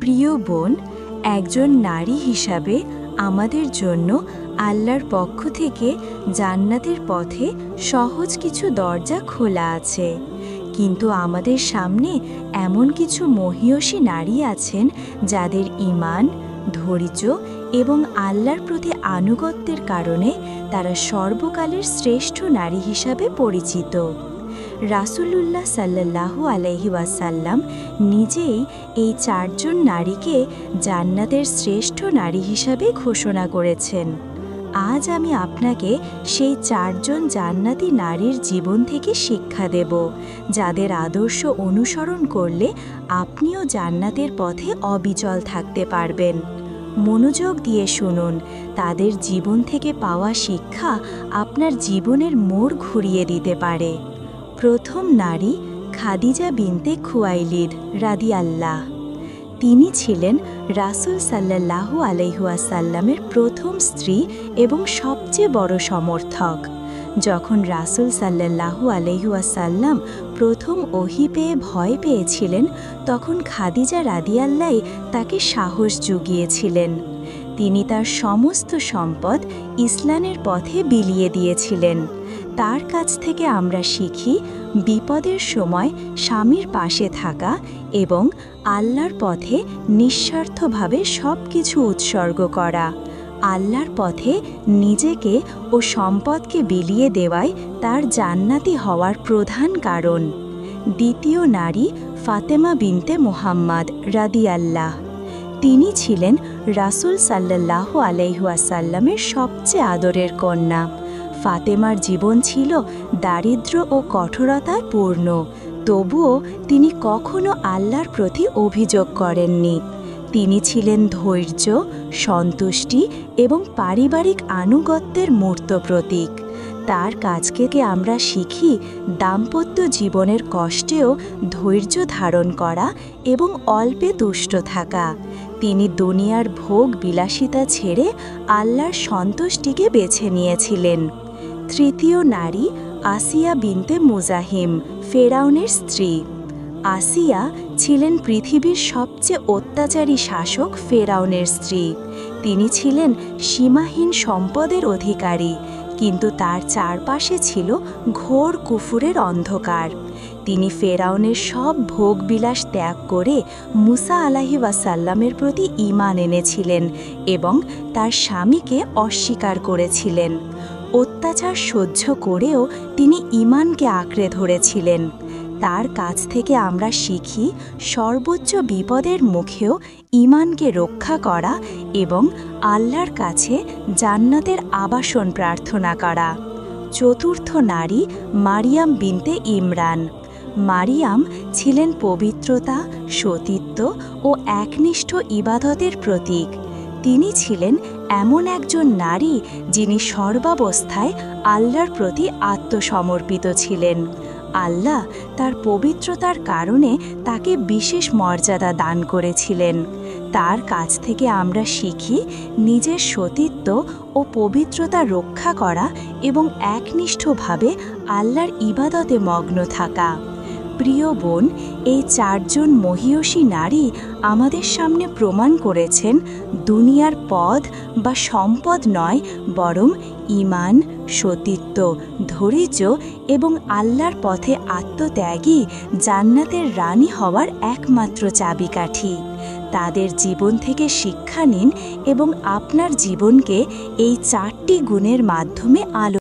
প্রিয় বোন, একজন নারী হিসাবে আমাদের জন্য আল্লাহর পক্ষ থেকে জান্নাতের পথে সহজ কিছু দরজা খোলা আছে। কিন্তু আমাদের সামনে এমন কিছু মহিয়সী নারী আছেন যাদের ঈমান, ধৈর্য এবং আল্লাহর প্রতি আনুগত্যের কারণে তারা সর্বকালের শ্রেষ্ঠ নারী হিসাবে পরিচিত। রাসূলুল্লাহ সাল্লাল্লাহু আলাইহি ওয়াসাল্লাম নিজেই এই চারজন নারীকে জান্নাতের শ্রেষ্ঠ নারী হিসাবে ঘোষণা করেছেন। আজ আমি আপনাকে সেই চারজন জান্নাতি নারীর জীবন থেকে শিক্ষা দেব, যাদের আদর্শ অনুসরণ করলে আপনিও জান্নাতের পথে অবিচল থাকতে পারবেন। মনোযোগ দিয়ে শুনুন, তাদের জীবন থেকে পাওয়া শিক্ষা আপনার জীবনের মোড় ঘুরিয়ে দিতে পারে। প্রথম নারী খাদিজা বিনতে খুয়াইলিদ রাদিয়াল্লাহ। তিনি ছিলেন রাসূল সাল্লাল্লাহু আলাইহি ওয়াসাল্লামের প্রথম স্ত্রী এবং সবচেয়ে বড় সমর্থক। যখন রাসূল সাল্লাল্লাহু আলাইহি ওয়াসাল্লাম প্রথম ওহী পেয়ে ভয় পেয়েছিলেন, তখন খাদিজা রাদিয়াল্লাহ তাকে সাহস জুগিয়েছিলেন। তিনি তার সমস্ত সম্পদ ইসলামের পথে বিলিয়ে দিয়েছিলেন। তার কাছ থেকে আমরা শিখি বিপদের সময় স্বামীর পাশে থাকা এবং আল্লাহর পথে নিঃস্বার্থভাবে সব কিছু উৎসর্গ করা। আল্লাহর পথে নিজেকে ও সম্পদকে বিলিয়ে দেওয়াই তার জান্নাতি হওয়ার প্রধান কারণ। দ্বিতীয় নারী ফাতেমা বিনতে মুহাম্মদ রাদিয়াল্লাহ। তিনি ছিলেন রাসূল সাল্লাল্লাহু আলাইহি ওয়াসাল্লামের সবচেয়ে আদরের কন্যা। ফাতেমার জীবন ছিল দারিদ্র্য ও কঠোরতায় পূর্ণ, তবুও তিনি কখনো আল্লাহর প্রতি অভিযোগ করেননি। তিনি ছিলেন ধৈর্য, সন্তুষ্টি এবং পারিবারিক আনুগত্যের মূর্ত প্রতীক। তার কাছ থেকে আমরা শিখি দাম্পত্য জীবনের কষ্টেও ধৈর্য ধারণ করা এবং অল্পে তুষ্ট থাকা। তিনি দুনিয়ার ভোগ বিলাসিতা ছেড়ে আল্লাহর সন্তুষ্টিকে বেছে নিয়েছিলেন। তৃতীয় নারী আসিয়া বিনতে মুজাহিম, ফেরাউনের স্ত্রী। আসিয়া ছিলেন পৃথিবীর সবচেয়ে অত্যাচারী শাসক ফেরাউনের স্ত্রী। তিনি ছিলেন সীমাহীন সম্পদের অধিকারী, কিন্তু তার চারপাশে ছিল ঘোর কুফুরের অন্ধকার। তিনি ফেরাউনের সব ভোগবিলাস ত্যাগ করে মুসা আলাইহি ওয়াসাল্লামের প্রতি ঈমান এনেছিলেন এবং তার স্বামীকে অস্বীকার করেছিলেন। অত্যাচার সহ্য করেও তিনি ঈমানকে আঁকড়ে ধরেছিলেন। তার কাছ থেকে আমরা শিখি সর্বোচ্চ বিপদের মুখেও ঈমানকে রক্ষা করা এবং আল্লাহর কাছে জান্নাতের আবাসন প্রার্থনা করা। চতুর্থ নারী মারিয়াম বিনতে ইমরান। মারিয়াম ছিলেন পবিত্রতা, সতীত্ব ও একনিষ্ঠ ইবাদতের প্রতীক। তিনি ছিলেন এমন একজন নারী যিনি সর্বাবস্থায় আল্লাহর প্রতি আত্মসমর্পিত ছিলেন। আল্লাহ তার পবিত্রতার কারণে তাকে বিশেষ মর্যাদা দান করেছিলেন। তার কাছ থেকে আমরা শিখি নিজের সতীত্ব ও পবিত্রতা রক্ষা করা এবং একনিষ্ঠভাবে আল্লাহর ইবাদতে মগ্ন থাকা। প্রিয় বোন, এই চারজন মহিয়সী নারী আমাদের সামনে প্রমাণ করেছেন দুনিয়ার পদ বা সম্পদ নয়, বরং ঈমান, সতীত্ব, ধৈর্য এবং আল্লাহর পথে আত্মত্যাগই জান্নাতের রানী হওয়ার একমাত্র চাবিকাঠি। তাদের জীবন থেকে শিক্ষা নিন এবং আপনার জীবনকে এই চারটি গুণের মাধ্যমে আলো